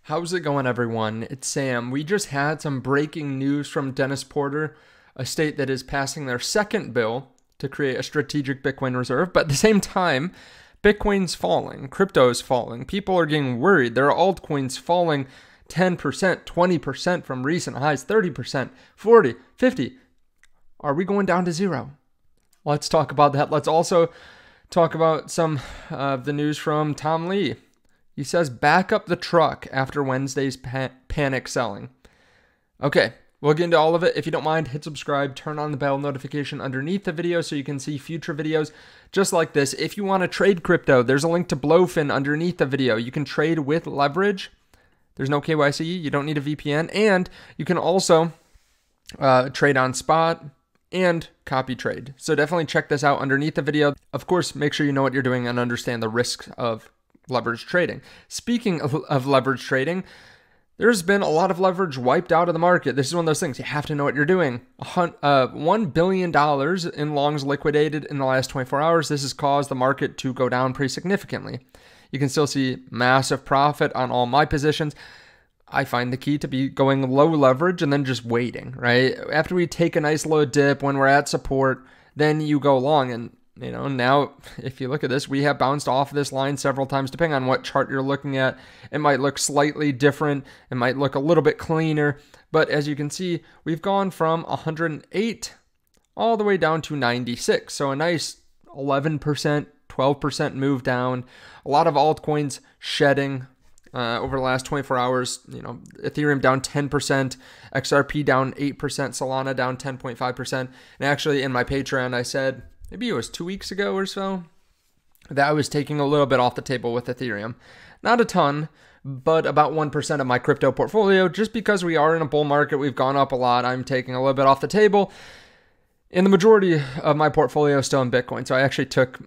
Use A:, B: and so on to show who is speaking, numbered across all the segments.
A: How's it going, everyone? It's Sam. We just had some breaking news from Dennis Porter, a state that is passing their second bill to create a strategic Bitcoin reserve. But at the same time, Bitcoin's falling, crypto's falling. People are getting worried. There are altcoins falling 10%, 20% from recent highs, 30%, 40, 50. Are we going down to zero? Let's talk about that. Let's also talk about some of the news from Tom Lee. He says, back up the truck after Wednesday's panic selling. Okay, we'll get into all of it. If you don't mind, hit subscribe, turn on the bell notification underneath the video so you can see future videos just like this. If you want to trade crypto, there's a link to Blofin underneath the video. You can trade with leverage. There's no KYC. You don't need a VPN. And you can also trade on spot and copy trade. So definitely check this out underneath the video. Of course, make sure you know what you're doing and understand the risks of leverage trading. Speaking of leverage trading, there's been a lot of leverage wiped out of the market. This is one of those things. You have to know what you're doing. $1 billion in longs liquidated in the last 24 hours. This has caused the market to go down pretty significantly. You can still see massive profit on all my positions. I find the key to be going low leverage and then just waiting, right? After we take a nice low dip when we're at support, then you go long. And now if you look at this, we have bounced off this line several times. Depending on what chart you're looking at, it might look slightly different. It might look a little bit cleaner. But as you can see, we've gone from 108 all the way down to 96. So a nice 11%, 12% move down. A lot of altcoins shedding over the last 24 hours. Ethereum down 10%, XRP down 8%, Solana down 10.5%. And actually in my Patreon, I said, maybe it was 2 weeks ago or so, that I was taking a little bit off the table with Ethereum. Not a ton, but about 1% of my crypto portfolio. Just because we are in a bull market, we've gone up a lot, I'm taking a little bit off the table. And the majority of my portfolio is still in Bitcoin. So I actually took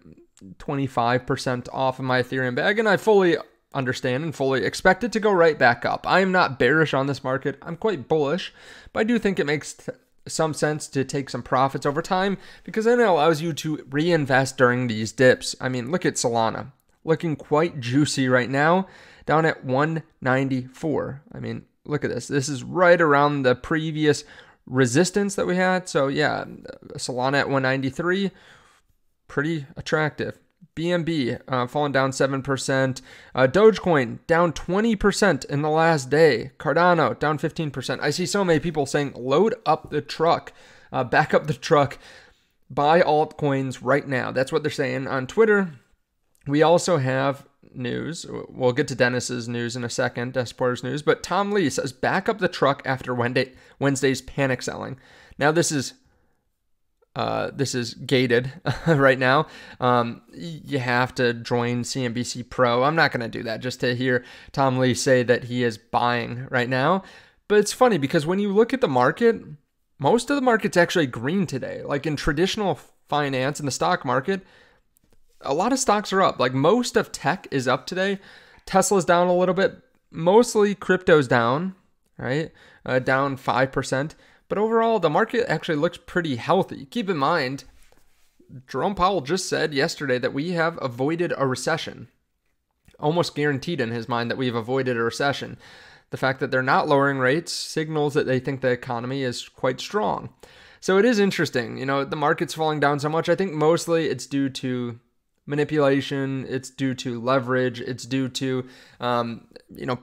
A: 25% off of my Ethereum bag, and I fully understand and fully expect it to go right back up. I am not bearish on this market. I'm quite bullish, but I do think it makes some sense to take some profits over time, because then it allows you to reinvest during these dips. I mean, look at Solana, looking quite juicy right now, down at 194. I mean, look at this. This is right around the previous resistance that we had. So yeah, Solana at 193, pretty attractive. BNB falling down 7%. Dogecoin down 20% in the last day. Cardano down 15%. I see so many people saying, load up the truck, back up the truck, buy altcoins right now. That's what they're saying on Twitter. We also have news. We'll get to Dennis's news in a second, Dennis Porter's news. But Tom Lee says, back up the truck after Wednesday's panic selling. Now this is gated right now. You have to join CNBC Pro. I'm not going to do that just to hear Tom Lee say that he is buying right now. But it's funny because when you look at the market, most of the market's actually green today. Like in traditional finance in the stock market, a lot of stocks are up. Like most of tech is up today. Tesla's down a little bit. Mostly crypto's down, right? Down 5%. But overall, the market actually looks pretty healthy. Keep in mind, Jerome Powell just said yesterday that we have avoided a recession. Almost guaranteed in his mind that we've avoided a recession. The fact that they're not lowering rates signals that they think the economy is quite strong. So it is interesting. The market's falling down so much. I think mostly it's due to manipulation. It's due to leverage. It's due to,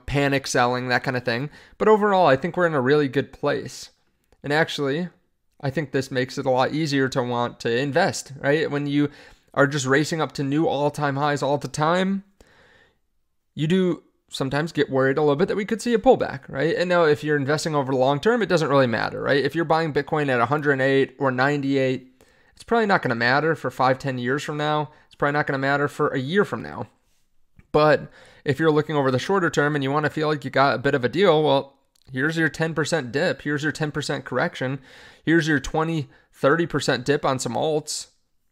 A: panic selling, that kind of thing. But overall, I think we're in a really good place. And actually, I think this makes it a lot easier to want to invest, right? When you are just racing up to new all-time highs all the time, you do sometimes get worried a little bit that we could see a pullback, right? And now if you're investing over the long term, it doesn't really matter, right? If you're buying Bitcoin at 108 or 98, it's probably not going to matter for 5-10 years from now. It's probably not going to matter for a year from now. But if you're looking over the shorter term and you want to feel like you got a bit of a deal, well, here's your 10% dip. Here's your 10% correction. Here's your 20-30% dip on some alts.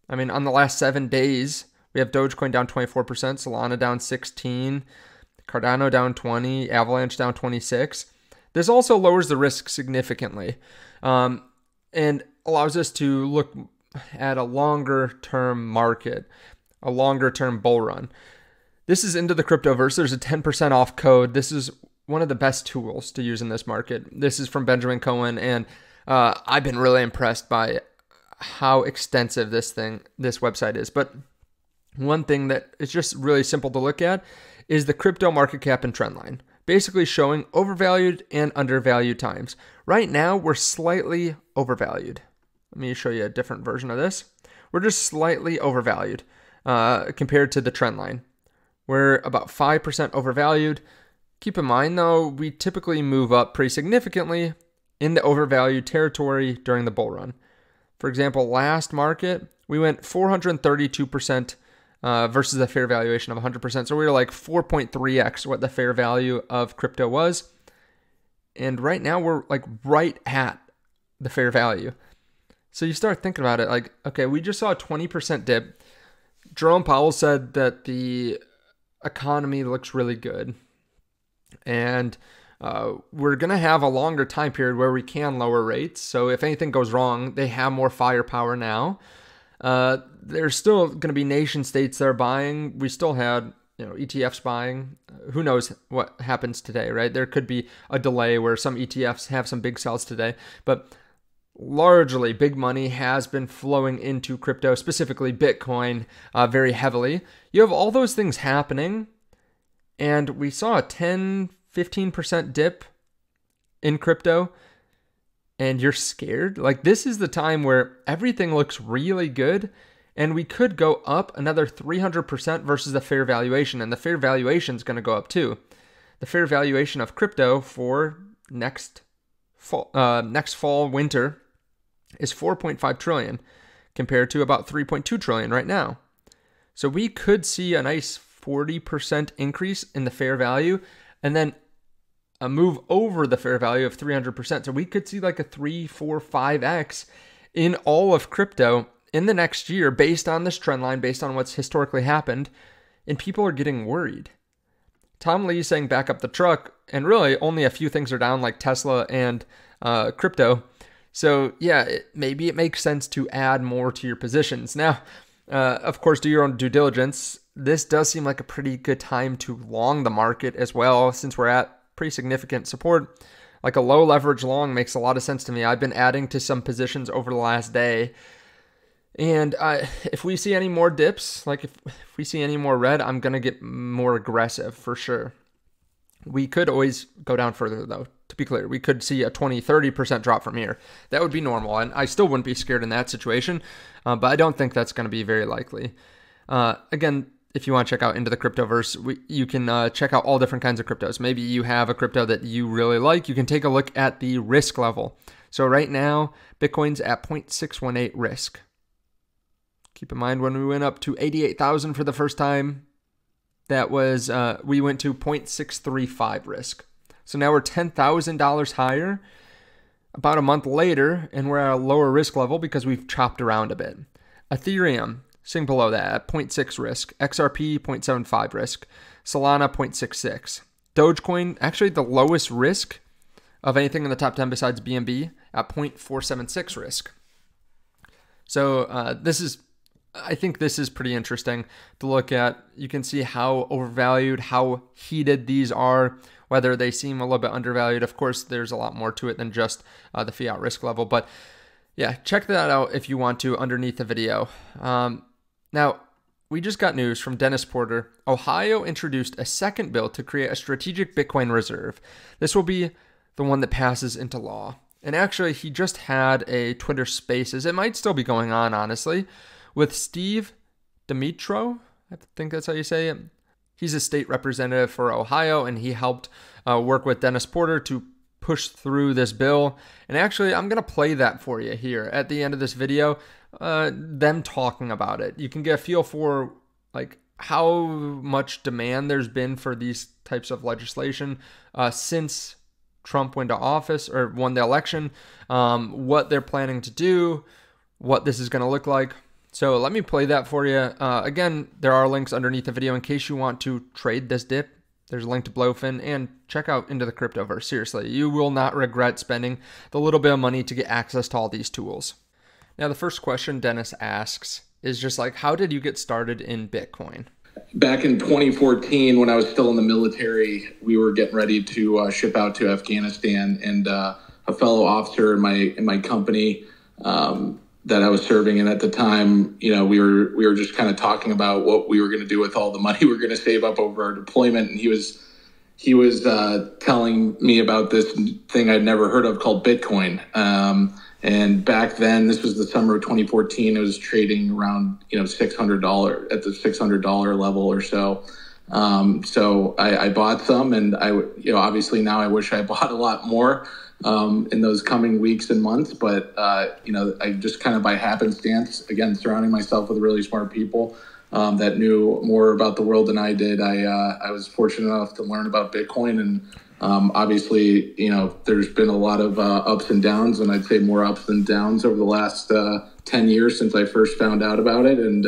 A: I mean, on the last 7 days, we have Dogecoin down 24%, Solana down 16%, Cardano down 20%, Avalanche down 26%. This also lowers the risk significantly and allows us to look at a longer term market, a longer term bull run. This is Into the Cryptoverse. There's a 10% off code. This is one of the best tools to use in this market. This is from Benjamin Cohen, and I've been really impressed by how extensive this website is. But one thing that is just really simple to look at is the crypto market cap and trend line, basically showing overvalued and undervalued times. Right now, we're slightly overvalued. Let me show you a different version of this. We're just slightly overvalued compared to the trend line. We're about 5% overvalued. Keep in mind, though, we typically move up pretty significantly in the overvalued territory during the bull run. For example, last market, we went 432% versus a fair valuation of 100%. So we were like 4.3x what the fair value of crypto was. And right now we're like right at the fair value. So you start thinking about it like, okay, we just saw a 20% dip. Jerome Powell said that the economy looks really good. And we're going to have a longer time period where we can lower rates. So if anything goes wrong, they have more firepower now. There's still going to be nation states that are buying. We still had, ETFs buying. Who knows what happens today, right? There could be a delay where some ETFs have some big sells today, but largely big money has been flowing into crypto, specifically Bitcoin, very heavily. You have all those things happening, and we saw a 10-15% dip in crypto, and you're scared. Like, this is the time where everything looks really good, and we could go up another 300% versus the fair valuation, and the fair valuation is going to go up too. The fair valuation of crypto for next fall, winter is 4.5 trillion compared to about 3.2 trillion right now. So we could see a nice 40% increase in the fair value, and then a move over the fair value of 300%. So we could see like a 3, 4, 5x in all of crypto in the next year based on this trend line, based on what's historically happened, and people are getting worried. Tom Lee saying back up the truck, and really only a few things are down like Tesla and crypto. So yeah, maybe it makes sense to add more to your positions. Now, of course, do your own due diligence. This does seem like a pretty good time to long the market as well, since we're at pretty significant support. Like a low leverage long makes a lot of sense to me. I've been adding to some positions over the last day. And if we see any more dips, like if we see any more red, I'm going to get more aggressive for sure. We could always go down further though. To be clear, we could see a 20-30% drop from here. That would be normal, and I still wouldn't be scared in that situation, but I don't think that's going to be very likely. Again, if you want to check out Into the Cryptoverse, you can check out all different kinds of cryptos. Maybe you have a crypto that you really like. You can take a look at the risk level. So right now, Bitcoin's at 0.618 risk. Keep in mind when we went up to 88,000 for the first time, that was, we went to 0.635 risk. So now we're $10,000 higher about a month later, and we're at a lower risk level because we've chopped around a bit. Ethereum, sitting below that at 0.6 risk. XRP, 0.75 risk. Solana, 0.66. Dogecoin, actually the lowest risk of anything in the top 10 besides BNB at 0.476 risk. So I think this is pretty interesting to look at. You can see how overvalued, how heated these are, whether they seem a little bit undervalued. Of course, there's a lot more to it than just the fiat risk level. But yeah, check that out if you want to underneath the video. Now, we just got news from Dennis Porter. Ohio introduced a second bill to create a strategic Bitcoin reserve. This will be the one that passes into law. And actually, he just had a Twitter Spaces. It might still be going on, honestly, with Steve Dimitro. I think that's how you say it. He's a state representative for Ohio, and he helped work with Dennis Porter to push through this bill. And actually, I'm going to play that for you here at the end of this video, them talking about it. You can get a feel for like how much demand there's been for these types of legislation since Trump went to office or won the election, what they're planning to do, what this is going to look like. So let me play that for you. Again, there are links underneath the video in case you want to trade this dip. There's a link to Blofin, and check out Into the Cryptoverse. Seriously, you will not regret spending the little bit of money to get access to all these tools. Now, the first question Dennis asks is just like, how did you get started in Bitcoin?
B: back in 2014, when I was still in the military, we were getting ready to ship out to Afghanistan, and a fellow officer in my company that I was serving in at the time, you know, we were just kind of talking about what we were going to do with all the money we were going to save up over our deployment, and he was telling me about this thing I'd never heard of called Bitcoin. And back then, this was the summer of 2014. It was trading around, you know, $600 at the $600 level or so. So I bought some, and you know, obviously now I wish I bought a lot more in those coming weeks and months. But you know, I just kind of by happenstance, again, surrounding myself with really smart people that knew more about the world than I did. I was fortunate enough to learn about Bitcoin, and obviously, you know, there's been a lot of ups and downs, and I'd say more ups than downs over the last 10 years since I first found out about it. And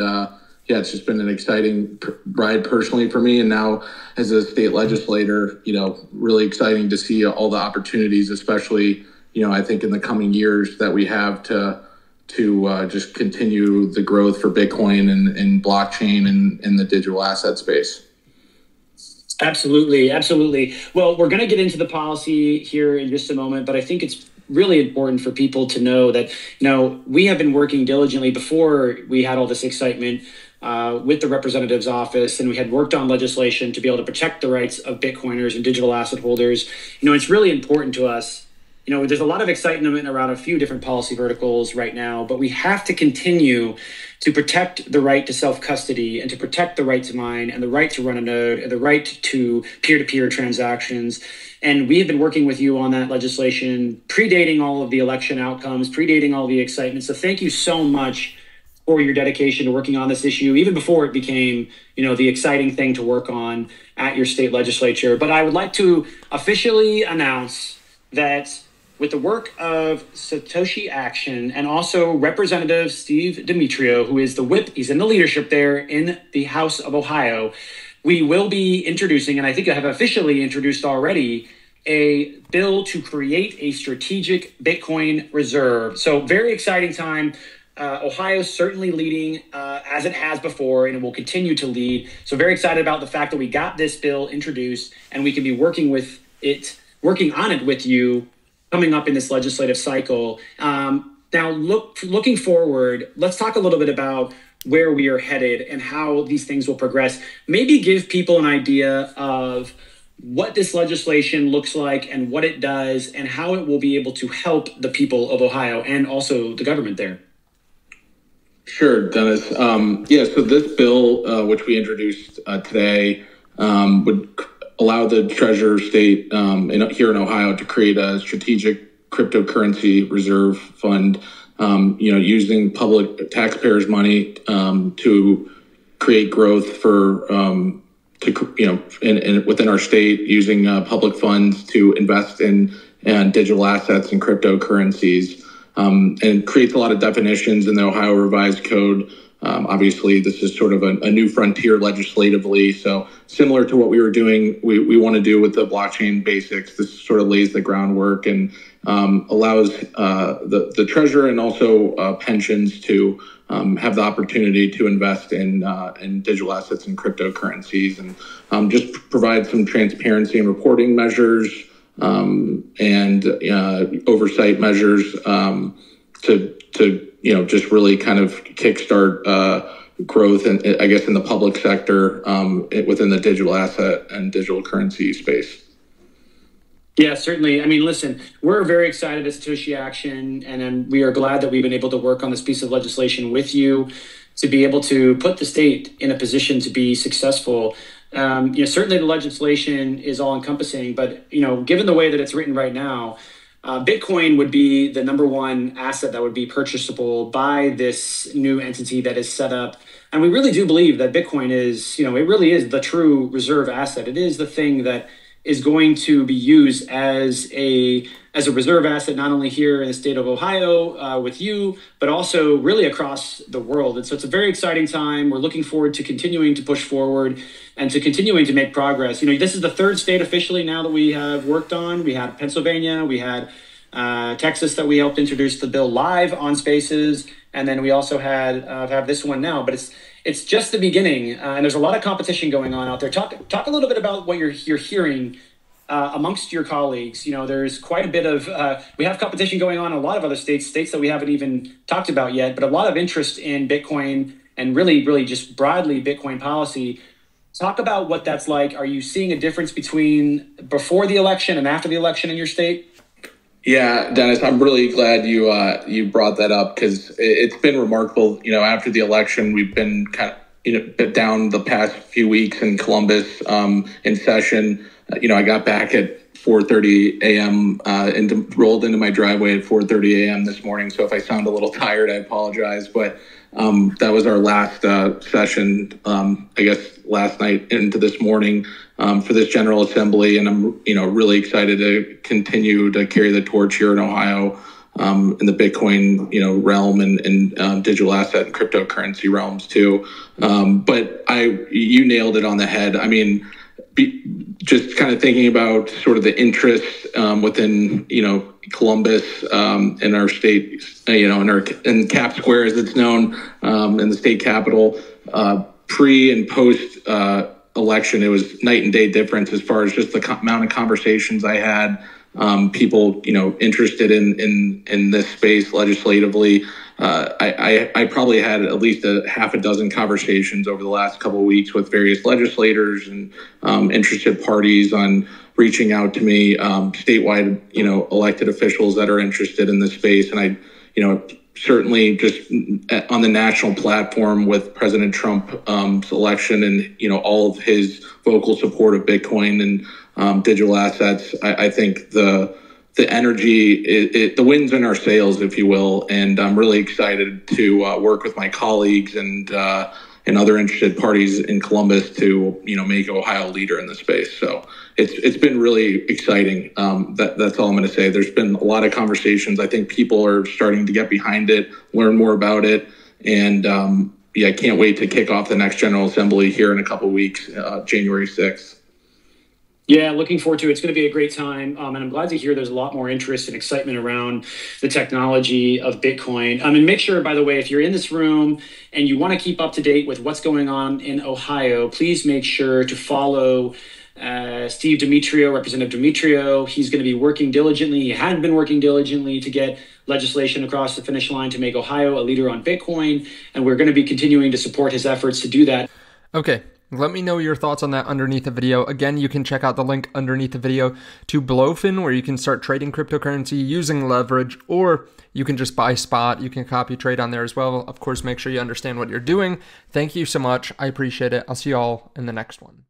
B: yeah, it's just been an exciting ride personally for me. And now as a state legislator, you know, really exciting to see all the opportunities, especially, you know, I think in the coming years that we have to just continue the growth for Bitcoin and blockchain and in the digital asset space.
C: Absolutely. Absolutely. Well, we're going to get into the policy here in just a moment, but I think it's really important for people to know that, you know, we have been working diligently before we had all this excitement with the representative's office, and we had worked on legislation to be able to protect the rights of Bitcoiners and digital asset holders. You know, it's really important to us. You know, there's a lot of excitement around a few different policy verticals right now, but we have to continue to protect the right to self-custody and to protect the right to mine and the right to run a node and the right to peer-to-peer transactions. And we have been working with you on that legislation, predating all of the election outcomes, predating all the excitement. So thank you so much for your dedication to working on this issue, even before it became, you know, the exciting thing to work on at your state legislature. But I would like to officially announce that with the work of Satoshi Action and also Representative Steve Demetrio, who is the whip, he's in the leadership there in the House of Ohio, we will be introducing, and I think I have officially introduced already, a bill to create a strategic Bitcoin reserve. So very exciting time. Ohio's certainly leading as it has before, and it will continue to lead. So very excited about the fact that we got this bill introduced and we can be working on it with you coming up in this legislative cycle. Now, looking forward, let's talk a little bit about where we are headed and how these things will progress. Maybe give people an idea of what this legislation looks like and what it does and how it will be able to help the people of Ohio and also the government there.
B: Sure, Dennis. Yeah, so this bill, which we introduced today, would allow the Treasurer State here in Ohio to create a strategic cryptocurrency reserve fund, you know, using public taxpayers' money to create growth for, you know, within our state, using public funds to invest in digital assets and cryptocurrencies, and creates a lot of definitions in the Ohio Revised Code. Obviously, this is sort of a new frontier legislatively. So similar to what we were doing, we want to do with the blockchain basics. This sort of lays the groundwork and allows the treasurer and also pensions to have the opportunity to invest in digital assets and cryptocurrencies, and just provide some transparency and reporting measures and oversight measures to you know, just really kind of kickstart growth, and I guess in the public sector within the digital asset and digital currency space.
C: Yeah, certainly. I mean, listen, we're very excited at Satoshi Action, and we are glad that we've been able to work on this piece of legislation with you to be able to put the state in a position to be successful. You know, certainly the legislation is all encompassing, but, you know, given the way that it's written right now, Bitcoin would be the number one asset that would be purchasable by this new entity that is set up. And we really do believe that Bitcoin is, you know, it really is the true reserve asset. It is the thing that is going to be used as a reserve asset, not only here in the state of Ohio with you, but also really across the world. And so it's a very exciting time. We're looking forward to continuing to push forward and to continuing to make progress. You know, this is the third state officially now that we have worked on. We had Pennsylvania, we had Texas that we helped introduce the bill live on Spaces, and then we also have this one now. But it's just the beginning, and there's a lot of competition going on out there. Talk a little bit about what you're hearing amongst your colleagues. You know, there's quite a bit of we have competition going on in a lot of other states that we haven't even talked about yet, but a lot of interest in Bitcoin and really just broadly Bitcoin policy. Talk about what that's like. Are you seeing a difference between before the election and after the election in your state?
B: Yeah, Dennis, I'm really glad you brought that up, because it's been remarkable. You know, after the election, we've been kind of down the past few weeks in Columbus in session. I got back at 4:30 a.m. And rolled into my driveway at 4:30 a.m. this morning. So if I sound a little tired, I apologize. But that was our last session, I guess, last night into this morning for this General Assembly. And I'm, really excited to continue to carry the torch here in Ohio in the Bitcoin, realm and digital asset and cryptocurrency realms too. But you nailed it on the head. I mean, just kind of thinking about sort of the interest within, Columbus in our state, in Cap Square, as it's known, in the state capital, pre and post election, it was night and day difference as far as just the amount of conversations I had, people, interested in this space legislatively. I probably had at least a half a dozen conversations over the last couple of weeks with various legislators and interested parties on reaching out to me, statewide, elected officials that are interested in this space. And I, certainly just on the national platform with President Trump's election and, all of his vocal support of Bitcoin and digital assets, I think the energy, the wind's in our sails, if you will. And I'm really excited to work with my colleagues and other interested parties in Columbus to, make Ohio a leader in the space. So it's been really exciting. That's all I'm going to say. There's been a lot of conversations. I think people are starting to get behind it, learn more about it. And I can't wait to kick off the next General Assembly here in a couple of weeks, January 6th.
C: Yeah, looking forward to it. It's going to be a great time. And I'm glad to hear there's a lot more interest and excitement around the technology of Bitcoin. And make sure, by the way, if you're in this room and you want to keep up to date with what's going on in Ohio, please make sure to follow Steve Demetrio, Representative Demetrio. He's going to be working diligently. He had been working diligently to get legislation across the finish line to make Ohio a leader on Bitcoin. And we're going to be continuing to support his efforts to do that.
A: Okay. Let me know your thoughts on that underneath the video. Again, you can check out the link underneath the video to Blofin, where you can start trading cryptocurrency using leverage, or you can just buy spot. You can copy trade on there as well. Of course, make sure you understand what you're doing. Thank you so much. I appreciate it. I'll see you all in the next one.